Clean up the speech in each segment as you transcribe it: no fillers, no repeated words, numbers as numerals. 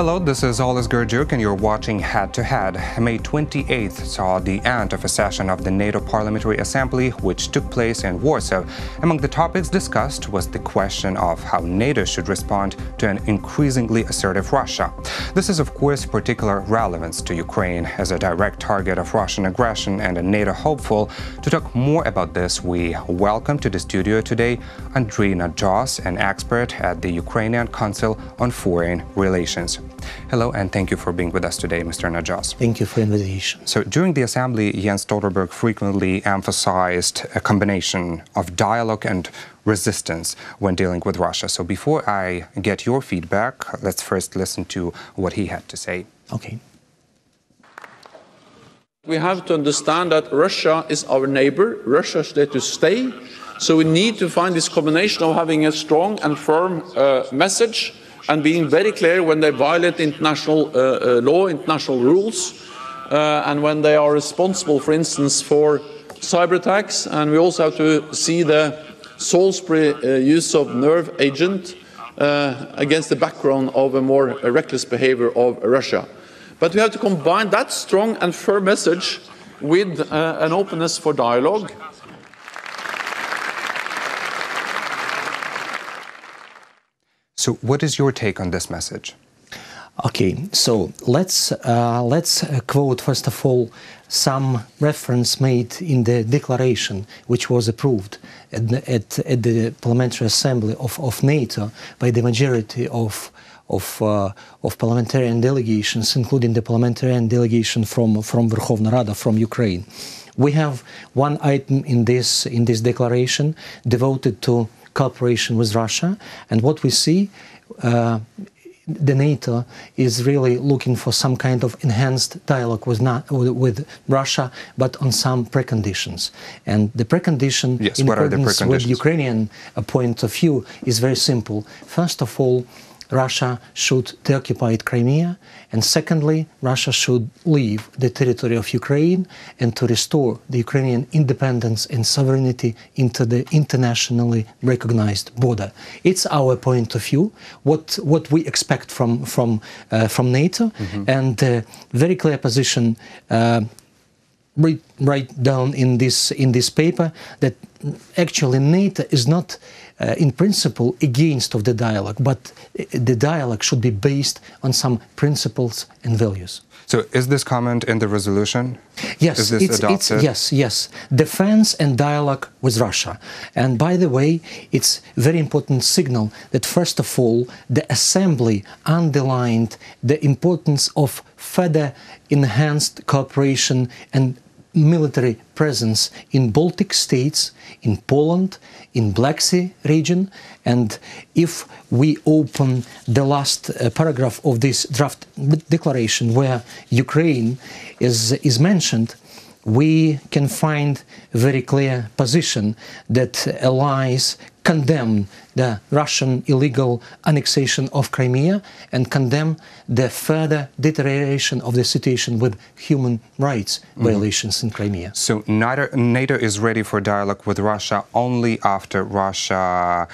Hello, this is Olis Gurjuk and you're watching Head to Head. May 28th saw the end of a session of the NATO Parliamentary Assembly, which took place in Warsaw. Among the topics discussed was the question of how NATO should respond to an increasingly assertive Russia. This is, of course, particular relevance to Ukraine as a direct target of Russian aggression and a NATO hopeful. To talk more about this, we welcome to the studio today Andriy Nadzhos, an expert at the Ukrainian Council on Foreign Relations. Hello, and thank you for being with us today, Mr. Nadzhos. Thank you for the invitation. So, during the Assembly, Jens Stoltenberg frequently emphasized a combination of dialogue and resistance when dealing with Russia. So, before I get your feedback, let's first listen to what he had to say. Okay. We have to understand that Russia is our neighbor. Russia is there to stay. So we need to find this combination of having a strong and firm message and being very clear when they violate international law, international rules, and when they are responsible, for instance, for cyber attacks. And we also have to see the Salisbury use of nerve agent against the background of a more reckless behavior of Russia. But we have to combine that strong and firm message with an openness for dialogue. So what is your take on this message? Okay, so let's quote first of all some reference made in the declaration which was approved at the Parliamentary Assembly of NATO by the majority of parliamentarian delegations, including the parliamentarian delegation from Verkhovna Rada, from Ukraine. We have one item in this declaration devoted to cooperation with Russia, and what we see, the NATO is really looking for some kind of enhanced dialogue with Russia, but on some preconditions. And the precondition, yes, in accordance with Ukrainian point of view, is very simple. First of all, Russia should deoccupy Crimea, and secondly, Russia should leave the territory of Ukraine and to restore the Ukrainian independence and sovereignty into the internationally recognized border. It's our point of view, what we expect from NATO, and very clear position write down in this paper that actually NATO is not in principle against of the dialogue, but the dialogue should be based on some principles and values. So is this comment in the resolution? Yes, is this adopted? yes. Defense and dialogue with Russia. And by the way, it's very important signal that first of all, the Assembly underlined the importance of further enhanced cooperation and military presence in Baltic states, in Poland, in Black Sea region. And if we open the last paragraph of this draft declaration where Ukraine is mentioned, we can find a very clear position that allies condemn the Russian illegal annexation of Crimea and condemn the further deterioration of the situation with human rights violations in Crimea. So NATO is ready for dialogue with Russia only after Russia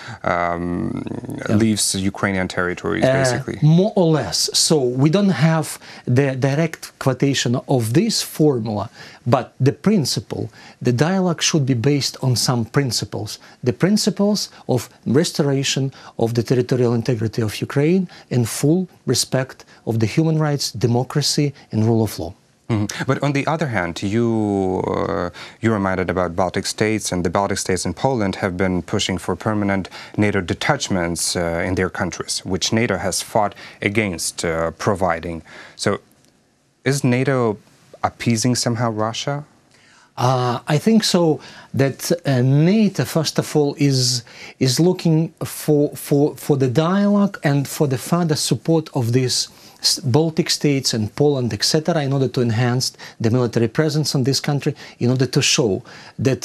leaves Ukrainian territories, basically? More or less. So we don't have the direct quotation of this formula, but the principle, the dialogue should be based on some principles. The principles of restoration of the territorial integrity of Ukraine and full respect of the human rights, democracy and rule of law. But on the other hand, you reminded about Baltic states, and the Baltic states and Poland have been pushing for permanent NATO detachments in their countries, which NATO has fought against providing. So is NATO appeasing somehow Russia? I think so that NATO, first of all, is looking for the dialogue and for the further support of these Baltic states and Poland, etc., in order to enhance the military presence in this country, in order to show that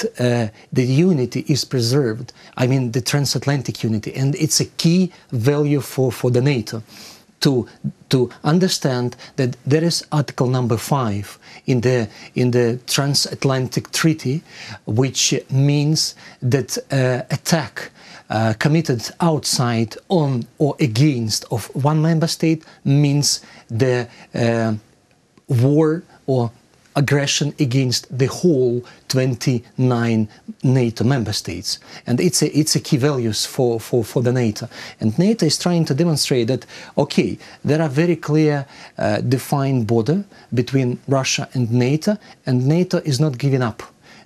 the unity is preserved. I mean, the transatlantic unity, and it's a key value for the NATO. to understand that there is Article number 5 in the Transatlantic Treaty, which means that attack committed outside, on or against of one member state means the war or aggression against the whole 29 NATO member states. And it's a key values for the NATO. And NATO is trying to demonstrate that, okay, there are very clear defined border between Russia and NATO is not giving up.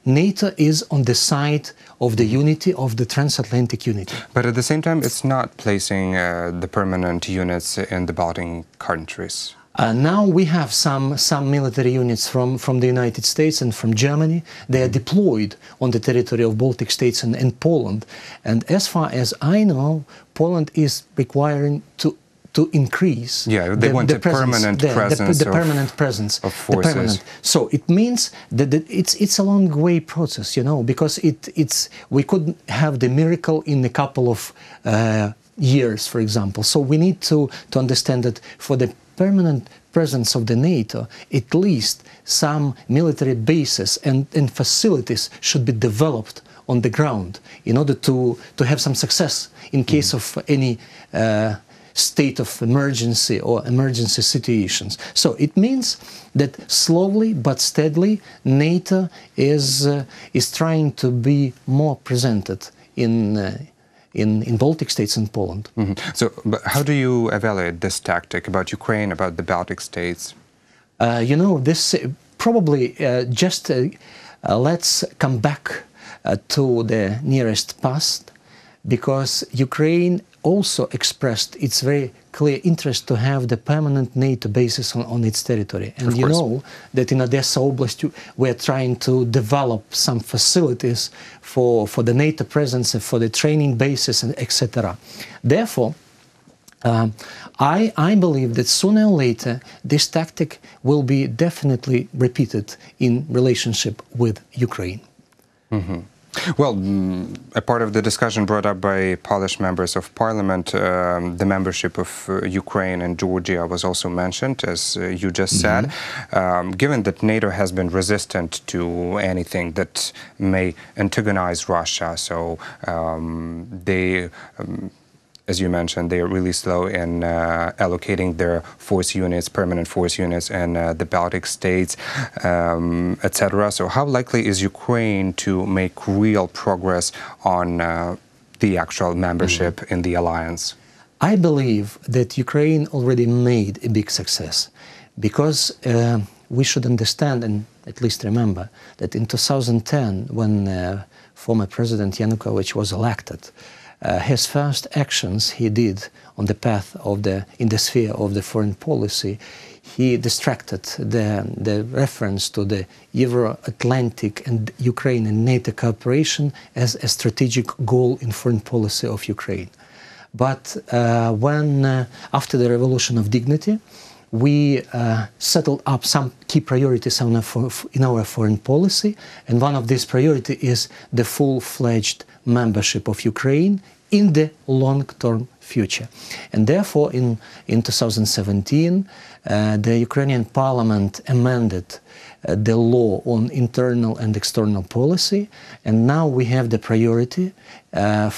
NATO is on the side of the unity, of the transatlantic unity. But at the same time, it's not placing the permanent units in the Baltic countries. Now we have some military units from the United States and from Germany. They are deployed on the territory of Baltic states and Poland. And as far as I know, Poland is requiring to increase they want a permanent presence of forces. So it means that it's a long way process, you know, because we couldn't have the miracle in a couple of years, for example. So we need to understand that for the permanent presence of the NATO, at least some military bases and facilities should be developed on the ground in order to have some success in case of any state of emergency or emergency situations. So it means that slowly but steadily NATO is trying to be more presented in Baltic states and Poland. So, but how do you evaluate this tactic about Ukraine, about the Baltic states? You know, this probably let's come back to the nearest past, because Ukraine also expressed its very clear interest to have the permanent NATO bases on its territory. And you know that in Odessa Oblast we're trying to develop some facilities for the NATO presence, for the training bases, and etc. Therefore, I believe that sooner or later this tactic will be definitely repeated in relationship with Ukraine. Well, a part of the discussion brought up by Polish members of parliament, the membership of Ukraine and Georgia was also mentioned, as you just said. Given that NATO has been resistant to anything that may antagonize Russia, so they... as you mentioned, they are really slow in allocating their force units, permanent force units in the Baltic states, etc. So how likely is Ukraine to make real progress on the actual membership in the alliance? I believe that Ukraine already made a big success, because we should understand and at least remember that in 2010, when former President Yanukovych was elected, his first actions he did on the path of in the sphere of the foreign policy, he distracted the reference to the Euro-Atlantic and Ukraine and NATO cooperation as a strategic goal in foreign policy of Ukraine. But after the Revolution of Dignity, we settled up some key priorities in our foreign policy, and one of these priorities is the full-fledged membership of Ukraine in the long-term future. And therefore, in 2017, the Ukrainian parliament amended the law on internal and external policy, and now we have the priority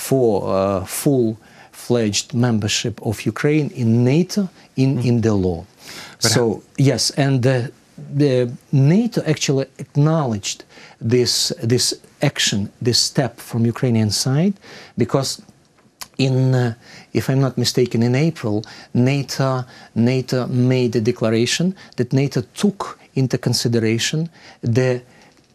for full-fledged membership of Ukraine in NATO in the law. So, yes, and the NATO actually acknowledged this action, this step from Ukrainian side, because if I'm not mistaken, in April, NATO made a declaration that NATO took into consideration the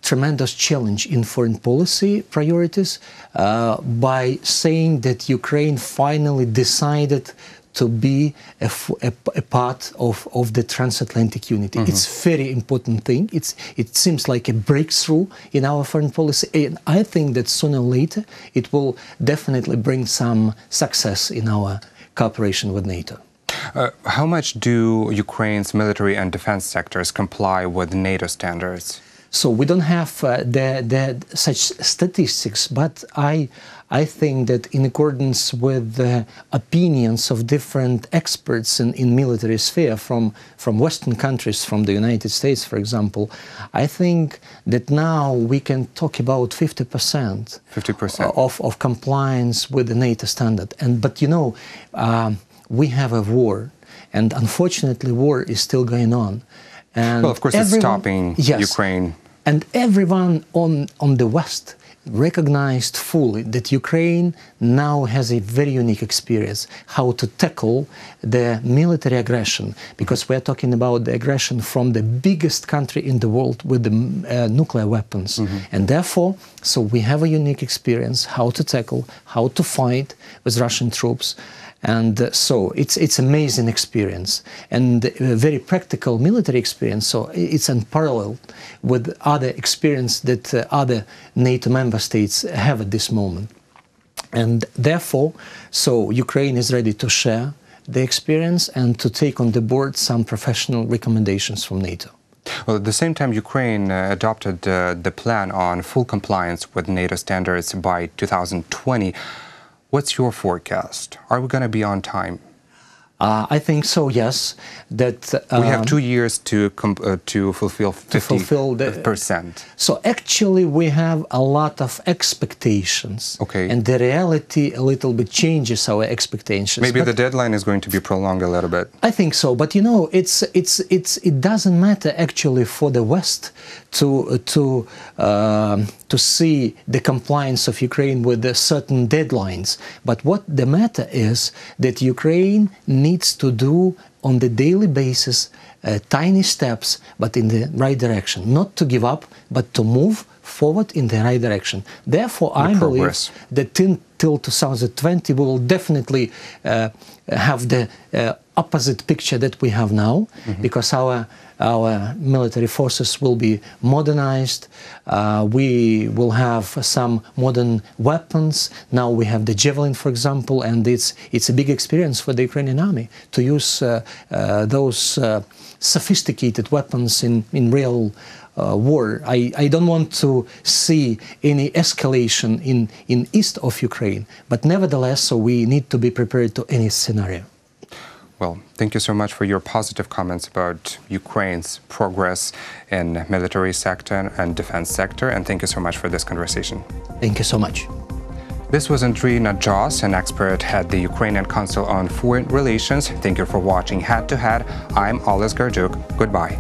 tremendous challenge in foreign policy priorities by saying that Ukraine finally decided to be a part of the transatlantic unity. It's a very important thing. It seems like a breakthrough in our foreign policy, and I think that sooner or later it will definitely bring some success in our cooperation with NATO. How much do Ukraine's military and defense sectors comply with NATO standards? So we don't have such statistics, but I think that in accordance with the opinions of different experts in military sphere from Western countries, from the United States, for example, I think that now we can talk about 50% of compliance with the NATO standard. But you know, we have a war, and unfortunately war is still going on. And well, of course, it's stopping Ukraine. And everyone on the West recognized fully that Ukraine now has a very unique experience how to tackle the military aggression, because we're talking about the aggression from the biggest country in the world with the nuclear weapons. And therefore, so we have a unique experience how to tackle, how to fight with Russian troops. And so it's amazing experience and a very practical military experience. So it's unparalleled with other experience that other NATO member states have at this moment. And therefore, so Ukraine is ready to share the experience and to take on the board some professional recommendations from NATO. Well, at the same time, Ukraine adopted the plan on full compliance with NATO standards by 2020. What's your forecast? Are we going to be on time? I think so, yes. That we have 2 years to fulfill 50%. So actually we have a lot of expectations. Okay. And the reality a little bit changes our expectations. Maybe the deadline is going to be prolonged a little bit. I think so, but you know, it doesn't matter actually for the West to see the compliance of Ukraine with certain deadlines. But what the matter is that Ukraine needs to do on the daily basis tiny steps, but in the right direction. Not to give up, but to move forward in the right direction. Therefore, I believe that till 2020 we will definitely have the opposite picture that we have now, because our military forces will be modernized. We will have some modern weapons. Now we have the Javelin, for example, and it's a big experience for the Ukrainian army to use those sophisticated weapons in real war. I don't want to see any escalation in east of Ukraine, but nevertheless, so we need to be prepared to any scenario. Well, thank you so much for your positive comments about Ukraine's progress in military sector and defense sector, and thank you so much for this conversation. Thank you so much. This was Andriy Nadzhos, an expert at the Ukrainian Council on Foreign Relations. Thank you for watching Head to Head. I'm Assertive. Goodbye.